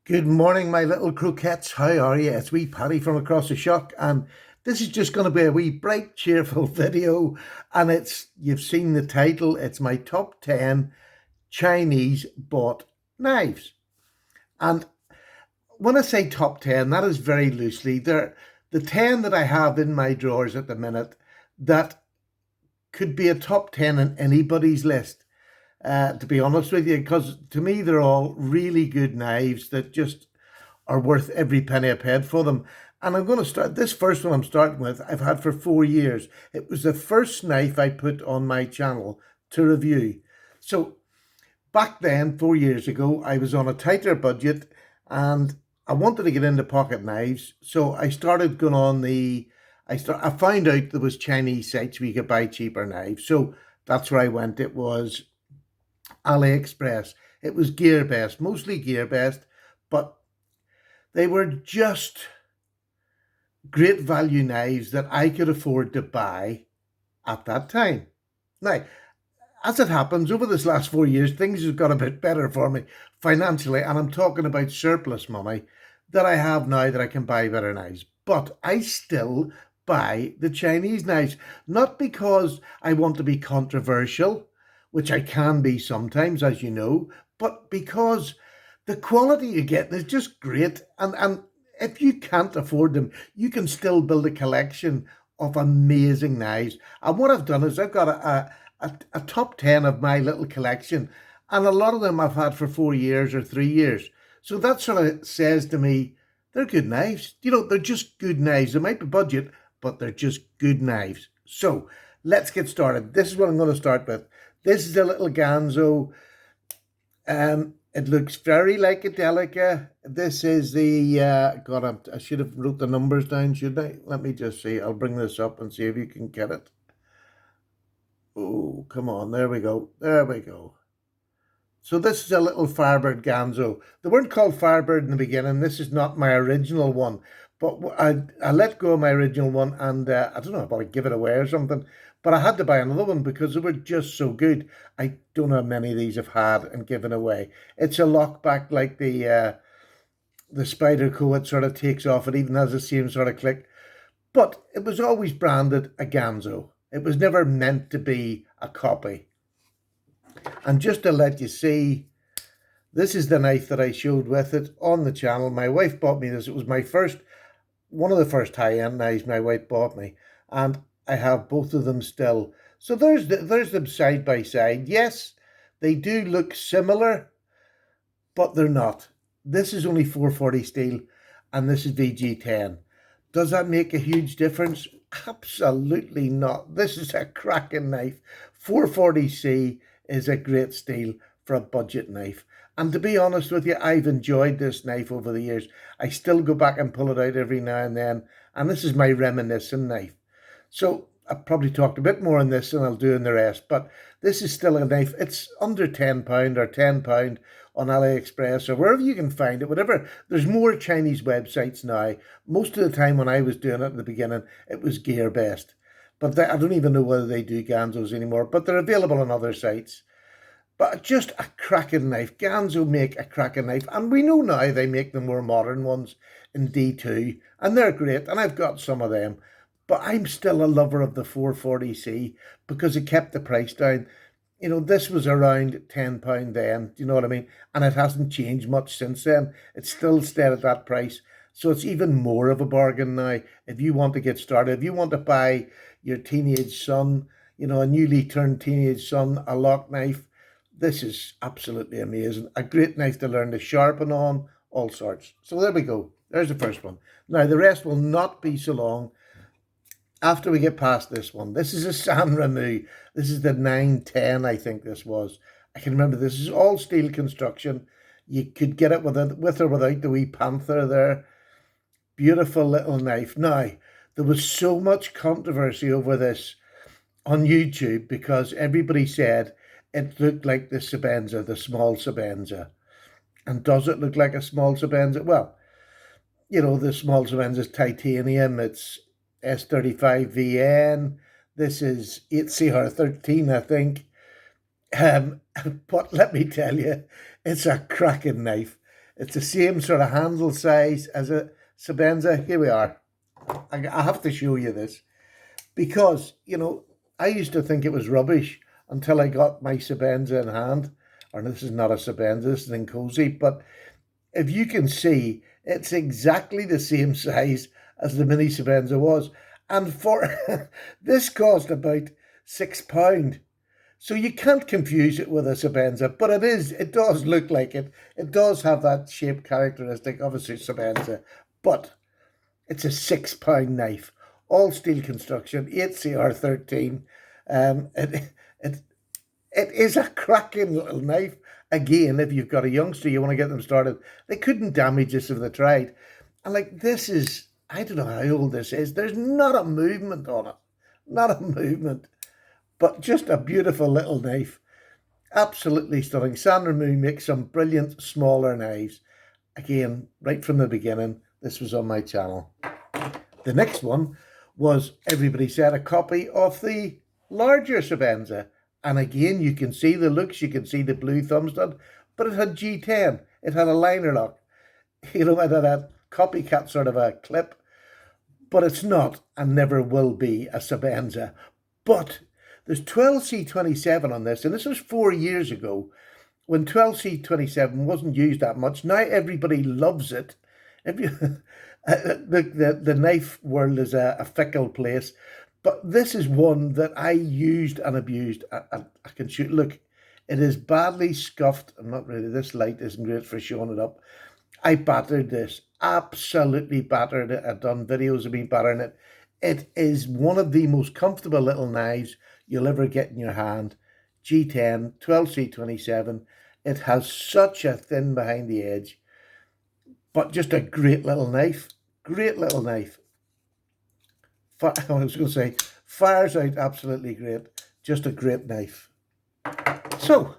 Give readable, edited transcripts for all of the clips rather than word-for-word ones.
Good morning, my little croquettes. How are you? It's wee Paddy from across the shock, and this is just going to be a wee bright, cheerful video. And you've seen the title. It's my top 10 Chinese bought knives. And when I say top 10, that is very loosely. They're the 10 that I have in my drawers at the minute that could be a top 10 in anybody's list, to be honest with you, because to me, they're all really good knives that just are worth every penny I paid for them. And I'm going to start this first one I'm starting with. I've had for 4 years. It was the first knife I put on my channel to review. So back then, 4 years ago, I was on a tighter budget and I wanted to get into pocket knives. So I started going on I found out there was Chinese sites where you could buy cheaper knives. So that's where I went. It was AliExpress. It was gear best, mostly gear best, but they were just great value knives that I could afford to buy at that time. Now, as it happens, over this last 4 years, things have got a bit better for me financially, and I'm talking about surplus money that I have now that I can buy better knives. But I still buy the Chinese knives, not because I want to be controversial, which I can be sometimes, as you know, but because the quality you get is just great. And if you can't afford them, you can still build a collection of amazing knives. And what I've done is I've got a top 10 of my little collection, and a lot of them I've had for 4 years or 3 years. So that sort of says to me, they're good knives. They're just good knives. They might be budget, but they're just good knives. So let's get started. This is what I'm going to start with. This is a little ganzo. It looks very like a Delica. This is the, God, I should have wrote the numbers down, shouldn't I? Let me just see. I'll bring this up and see if you can get it. Oh, come on. There we go. There we go. So this is a little Firebird Ganzo. They weren't called Firebird in the beginning. This is not my original one. But I let go of my original one and I don't know, about to give it away or something. But I had to buy another one because they were just so good. I don't know how many of these I've had and given away. It's a lockback like the Spyderco. It sort of takes off. It even has the same sort of click. But it was always branded a Ganzo. It was never meant to be a copy. And just to let you see, this is the knife that I showed with it on the channel. My wife bought me this. It was one of the first high-end knives my wife bought me. And I have both of them still. So there's them side by side. Yes, they do look similar, but they're not. This is only 440 steel and this is VG10. Does that make a huge difference? Absolutely not. This is a cracking knife. 440C is a great steel for a budget knife. And to be honest with you, I've enjoyed this knife over the years. I still go back and pull it out every now and then. And this is my reminiscent knife. So I've probably talked a bit more on this than I'll do in the rest, but this is still a knife. It's under £10 or £10 on AliExpress or wherever you can find it, whatever. There's more Chinese websites now. Most of the time when I was doing it at the beginning, it was gear best. But I don't even know whether they do Ganzos anymore, but they're available on other sites. But just a cracking knife. Ganzo make a cracking knife. And we know now they make the more modern ones in D2. And they're great. And I've got some of them. But I'm still a lover of the 440C because it kept the price down. This was around £10 then. Do you know what I mean? And it hasn't changed much since then. It's still stayed at that price. So it's even more of a bargain now if you want to get started. If you want to buy your teenage son, a newly turned teenage son, a lock knife, this is absolutely amazing. A great knife to learn to sharpen on, all sorts. So there we go. There's the first one. Now, the rest will not be so long after we get past this one. This is a San Remo. This is the 910, I think this was. I can remember this is all steel construction. You could get it with or without the wee panther there. Beautiful little knife. Now, there was so much controversy over this on YouTube because everybody said it looked like the Sebenza, the small Sebenza. And does it look like a small Sebenza? Well, the small Sebenza is titanium. It's S35VN. This is 8CR13, I think. But let me tell you, it's a cracking knife. It's the same sort of handle size as a Senza. Here we are. I have to show you this because, I used to think it was rubbish until I got my Senza in hand. Or this is not a Senza, this is in Cozy. But if you can see, it's exactly the same size as the mini Senza was. And for this cost about £6. So you can't confuse it with a Senza, but it does look like it. It does have that shape characteristic of a Senza, but it's a £6 knife, all steel construction, 8CR13. It it is a cracking little knife. Again, if you've got a youngster, you want to get them started, they couldn't damage this if they tried. And like this is, I don't know how old this is. There's not a movement on it, not a movement, but just a beautiful little knife. Absolutely stunning. San Remo makes some brilliant smaller knives. Again, right from the beginning, this was on my channel. The next one was, everybody said, a copy of the larger Senza. And again, you can see the looks, you can see the blue thumb stud, but it had G10. It had a liner lock. It had a copycat sort of a clip, but it's not and never will be a Senza. But there's 12C27 on this, and this was 4 years ago when 12C27 wasn't used that much. Now everybody loves it. The knife world is a fickle place, but this is one that I used and abused. I can shoot. Look, it is badly scuffed. I'm not really, this light isn't great for showing it up. I battered this, absolutely battered it. I've done videos of me battering it. It is one of the most comfortable little knives you'll ever get in your hand. G10, 12C27. It has such a thin behind the edge, but just a great little knife. Great little knife. I was going to say, fires out absolutely great. Just a great knife. So,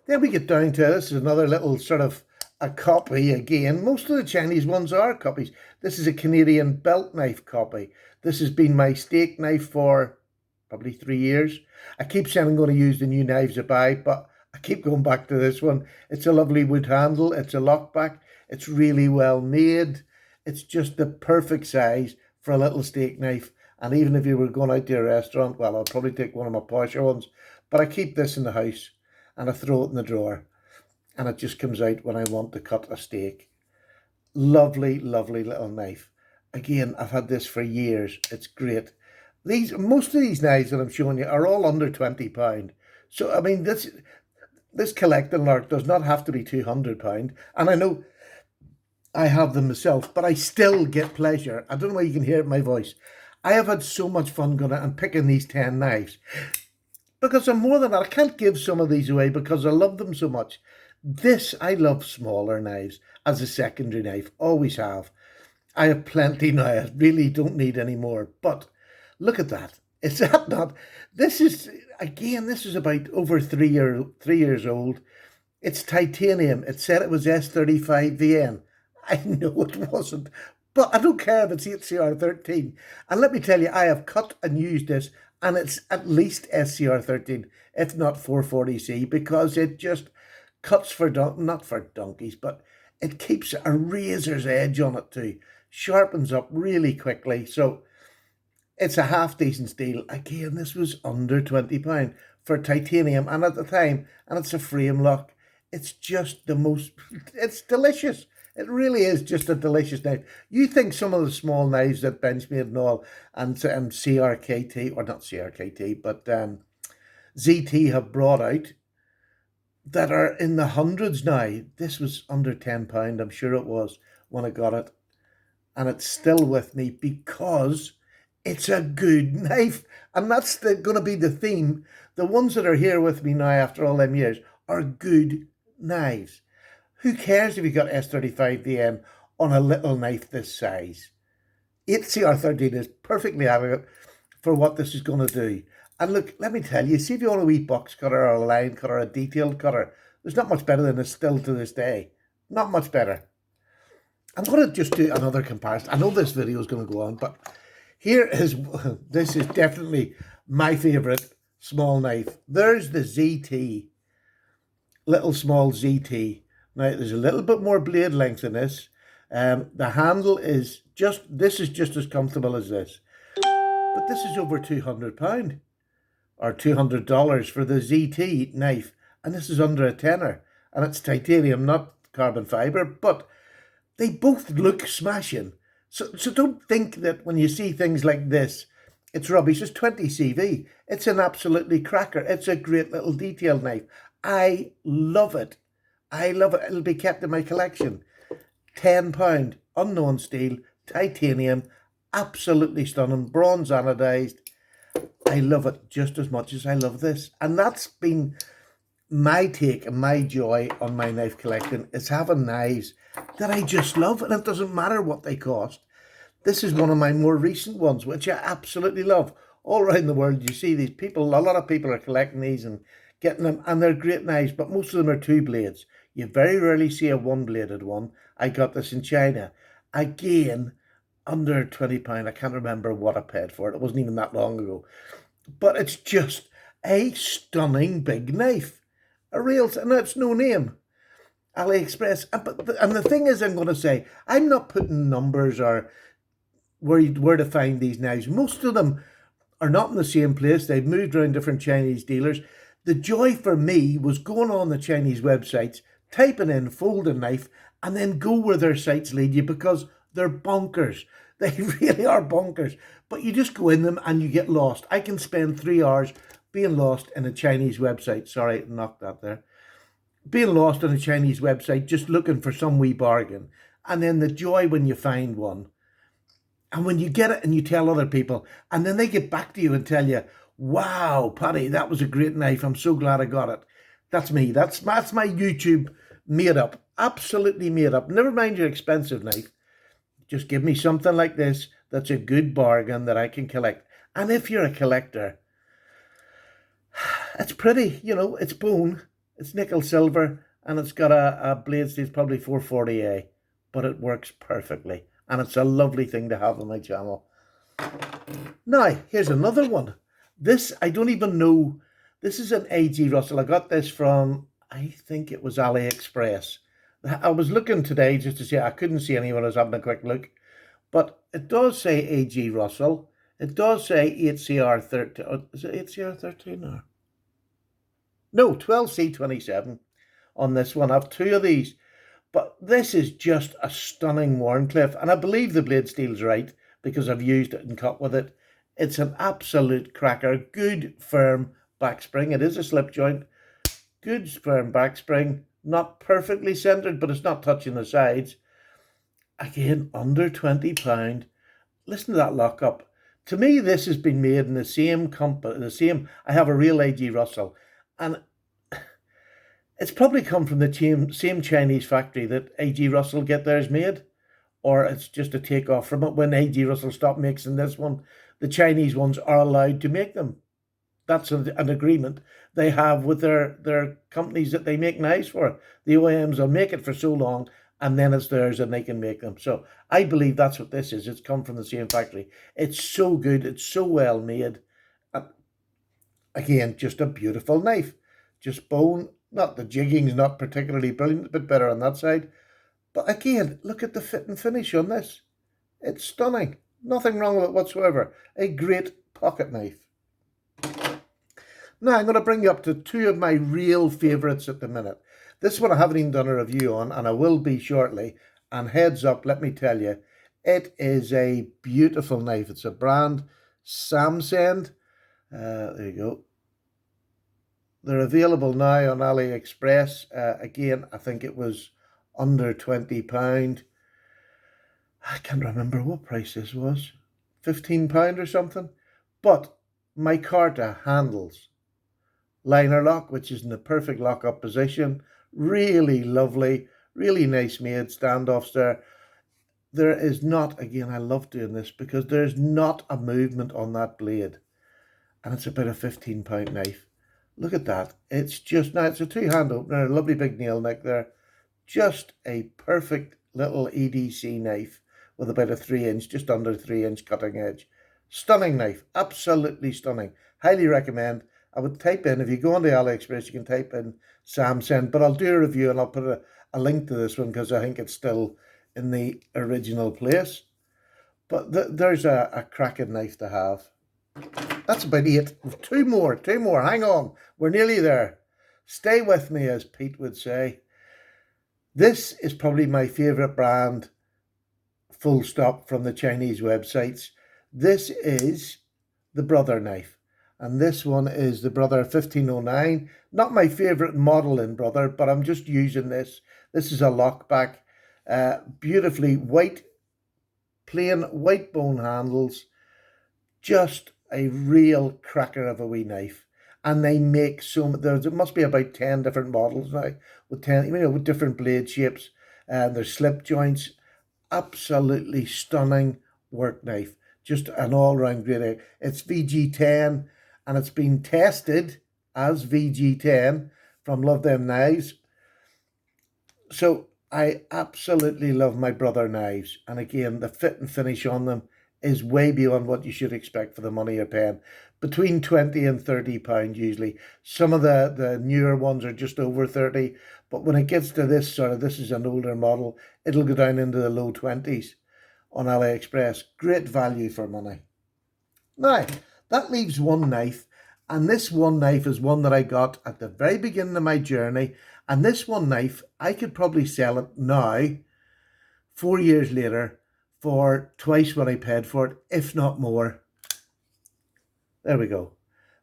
then we get down to, this is another little sort of a copy again. Most of the Chinese ones are copies. This is a Canadian belt knife copy. This has been my steak knife for probably 3 years. I keep saying I'm going to use the new knives I buy, but I keep going back to this one. It's a lovely wood handle. It's a lockback. It's really well made. It's just the perfect size for a little steak knife. And even if you were going out to a restaurant, well, I'll probably take one of my posher ones. But I keep this in the house and I throw it in the drawer. And it just comes out when I want to cut a steak. Lovely, lovely little knife. Again, I've had this for years. It's great. Most of these knives that I'm showing you are all under £20. So, I mean, this collecting lark does not have to be £200. And I know I have them myself, but I still get pleasure. I don't know why you can hear it in my voice. I have had so much fun going out and picking these 10 knives. Because I'm more than that. I can't give some of these away because I love them so much. I love smaller knives as a secondary knife. Always have. I have plenty now. I really don't need any more. But look at that. Is that not? This is about over 3 years old. It's titanium. It said it was S35VN. I know it wasn't. But I don't care if it's 8CR13. And let me tell you, I have cut and used this, and it's at least SCR13, if not 440C, because it just cuts not for donkeys, but it keeps a razor's edge on it too. Sharpens up really quickly. So it's a half decent steel. Again, this was under £20 for titanium, and at the time, and it's a frame lock. It's just it's delicious. It really is just a delicious knife. You think some of the small knives that Benchmade and all, and CRKT, or not CRKT, but ZT have brought out, that are in the hundreds now. This was under £10, I'm sure it was, when I got it. And it's still with me because it's a good knife. And that's going to be the theme. The ones that are here with me now after all them years are good knives. Who cares if you got S35VN on a little knife this size? 8CR13 is perfectly adequate for what this is going to do. And look, let me tell you, see if you want a wee box cutter or a line cutter or a detailed cutter, there's not much better than this still to this day. Not much better. I'm going to just do another comparison. I know this video is going to go on, but this is definitely my favourite small knife. There's the ZT, little small ZT. Now, there's a little bit more blade length in this. The handle is this is just as comfortable as this. But this is over £200 or $200 for the ZT knife. And this is under a tenner. And it's titanium, not carbon fiber. But they both look smashing. So don't think that when you see things like this, it's rubbish. It's 20 CV. It's an absolutely cracker. It's a great little detailed knife. I love it. I love it. It'll be kept in my collection. £10, unknown steel, titanium, absolutely stunning, bronze anodized. I love it just as much as I love this. And that's been my take and my joy on my knife collecting, is having knives that I just love, and it doesn't matter what they cost. This is one of my more recent ones, which I absolutely love. All around the world, you see these people, a lot of people are collecting these and getting them, and they're great knives, but most of them are two blades. You very rarely see a one-bladed one. I got this in China. Again, under £20. I can't remember what I paid for it. It wasn't even that long ago. But it's just a stunning big knife. A real, and it's no name. AliExpress. And the thing is, I'm going to say, I'm not putting numbers or where to find these knives. Most of them are not in the same place. They've moved around different Chinese dealers. The joy for me was going on the Chinese websites, typing in folding knife, and then go where their sites lead you, because they're bonkers. They really are bonkers. But you just go in them and you get lost. I can spend 3 hours being lost in a Chinese website. Sorry, knocked that there. Being lost on a Chinese website, just looking for some wee bargain. And then the joy when you find one. And when you get it and you tell other people, and then they get back to you and tell you, wow, Paddy, that was a great knife. I'm so glad I got it. That's me. That's my YouTube made up. Absolutely made up. Never mind your expensive knife. Just give me something like this that's a good bargain that I can collect. And if you're a collector, it's pretty, it's bone, it's nickel silver, and it's got a blade steel, probably 440A, but it works perfectly. And it's a lovely thing to have on my channel. Now, here's another one. This, I don't even know. This is an A.G. Russell. I got this from, I think it was AliExpress. I was looking today just to see. I couldn't see anyone. I was having a quick look. But it does say A.G. Russell. It does say 8CR13. Is it 8CR13 or? No, 12C27 on this one. I have two of these. But this is just a stunning Wharncliffe. And I believe the blade steel's right, because I've used it and cut with it. It's an absolute cracker. Good, firm back spring. It is a slip joint. Good, firm back spring. Not perfectly centered, but it's not touching the sides. Again, under £20. Listen to that lockup. To me, this has been made in the same company. I have a real A.G. Russell. And it's probably come from the same Chinese factory that A.G. Russell get theirs made. Or it's just a takeoff from it. When A.G. Russell stopped making this one, the Chinese ones are allowed to make them. That's an agreement they have with their companies that they make knives for. The OEMs will make it for so long, and then it's theirs and they can make them. So I believe that's what this is. It's come from the same factory. It's so good. It's so well made. Again, just a beautiful knife. Just bone. Not the jigging's not particularly brilliant, a bit better on that side. But again, look at the fit and finish on this. It's stunning. Nothing wrong with it whatsoever. A great pocket knife. Now, I'm going to bring you up to two of my real favourites at the minute. This one I haven't even done a review on, and I will be shortly. And heads up, let me tell you, it is a beautiful knife. It's a brand, Senza. There you go. They're available now on AliExpress. Again, I think it was under £20. I can't remember what price this was. £15 or something. But micarta handles. Liner lock, which is in the perfect lock-up position. Really lovely, really nice made standoffs there. There is not, again, I love doing this because there's not a movement on that blade. And it's about a £15 knife. Look at that. It's just, now it's a two-hand opener, a lovely big nail neck there. Just a perfect little EDC knife with about a 3-inch, just under 3-inch cutting edge. Stunning knife, absolutely stunning. Highly recommend. I would type in, if you go on the AliExpress, you can type in Senza, but I'll do a review and I'll put a link to this one because I think it's still in the original place. But there's a cracking knife to have. That's about it. Two more. Hang on. We're nearly there. Stay with me, as Pete would say. This is probably my favourite brand, full stop, from the Chinese websites. This is the Brother knife. And this one is the Brother 1509. Not my favourite model in Brother, but I'm just using this. This is a lockback. Beautifully white, plain white bone handles. Just a real cracker of a wee knife. And they make there must be about 10 different models now with 10, with different blade shapes, and there's slip joints. Absolutely stunning work knife. Just an all-round great. It's VG10 and it's been tested as VG10 from Love Them Knives. So I absolutely love my Brother knives. And again, the fit and finish on them is way beyond what you should expect for the money you're paying. Between 20 and 30 pounds usually. Some of the newer ones are just over 30, but when it gets to this is an older model, it'll go down into the low 20s on AliExpress. Great value for money. Now, that leaves one knife, and this one knife is one that I got at the very beginning of my journey, and this one knife, I could probably sell it now, 4 years later, for twice what I paid for it, if not more. There we go.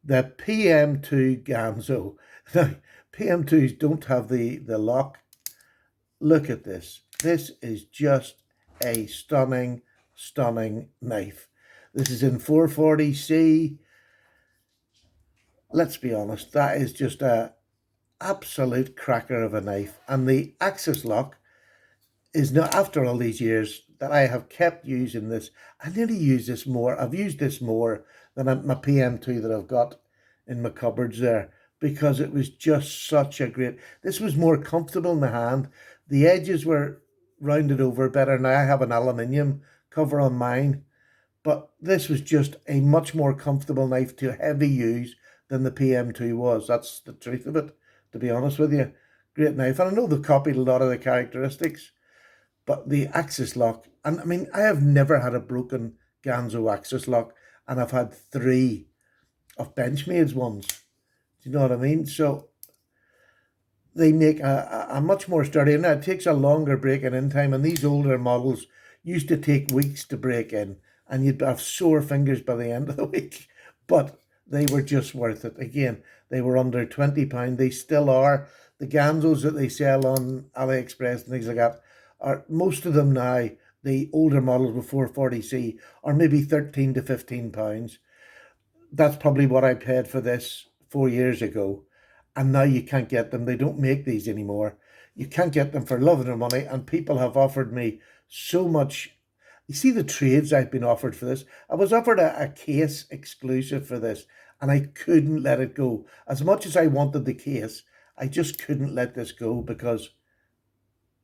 The PM2 Ganzo. Now, PM2s don't have the lock. Look at this. This is just a stunning, stunning knife. This is in 440C. Let's be honest, that is just a absolute cracker of a knife. And the axis lock is now, after all these years that I have kept using this, I nearly use this more. I've used this more than my PM2 that I've got in my cupboards there, because it was just such a great, this was more comfortable in the hand. The edges were rounded over better. Now I have an aluminium cover on mine, but this was just a much more comfortable knife to heavy use than the PM2 was. That's the truth of it, to be honest with you. Great knife. And I know they've copied a lot of the characteristics, but the axis lock, and I mean, I have never had a broken Ganzo axis lock, and I've had 3 of Benchmade's ones. Do you know what I mean? So they make a much more sturdy, and it takes a longer breaking in time, and these older models used to take weeks to break in, and you'd have sore fingers by the end of the week, but they were just worth it. Again, they were under £20. They still are. The Ganzos that they sell on AliExpress and things like that, are most of them now, the older models before 40C, are maybe £13 to £15. That's probably what I paid for this 4 years ago. And now you can't get them. They don't make these anymore. You can't get them for love of their money. And people have offered me so much. You see the trades I've been offered for this. I was offered a case exclusive for this, and I couldn't let it go. As much as I wanted the case, I just couldn't let this go, because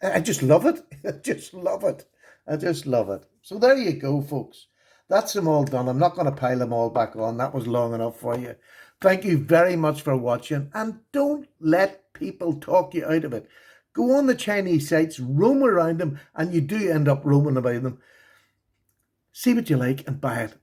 I just love it. I just love it. I just love it. So there you go, folks. That's them all done. I'm not going to pile them all back on. That was long enough for you. Thank you very much for watching. And don't let people talk you out of it. Go on the Chinese sites, roam around them, and you do end up roaming about them. See what you like and buy it.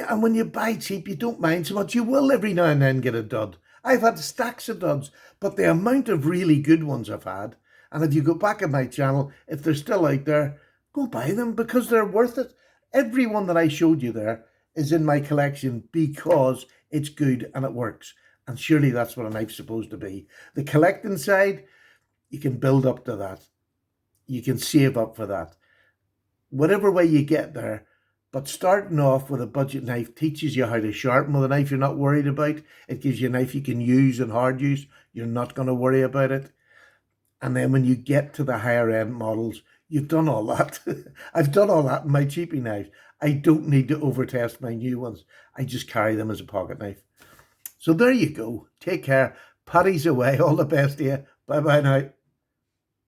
And when you buy cheap, you don't mind so much. You will every now and then get a dud. I've had stacks of duds, but the amount of really good ones I've had, and if you go back on my channel, if they're still out there, go buy them, because they're worth it. Every one that I showed you there is in my collection because it's good and it works. And surely that's what a knife's supposed to be. The collecting side, you can build up to that. You can save up for that. Whatever way you get there, but starting off with a budget knife teaches you how to sharpen with a knife you're not worried about. It gives you a knife you can use and hard use. You're not going to worry about it. And then when you get to the higher end models, you've done all that. I've done all that in my cheapie knives. I don't need to overtest my new ones. I just carry them as a pocket knife. So there you go. Take care. Paddy's away. All the best to you. Bye-bye now.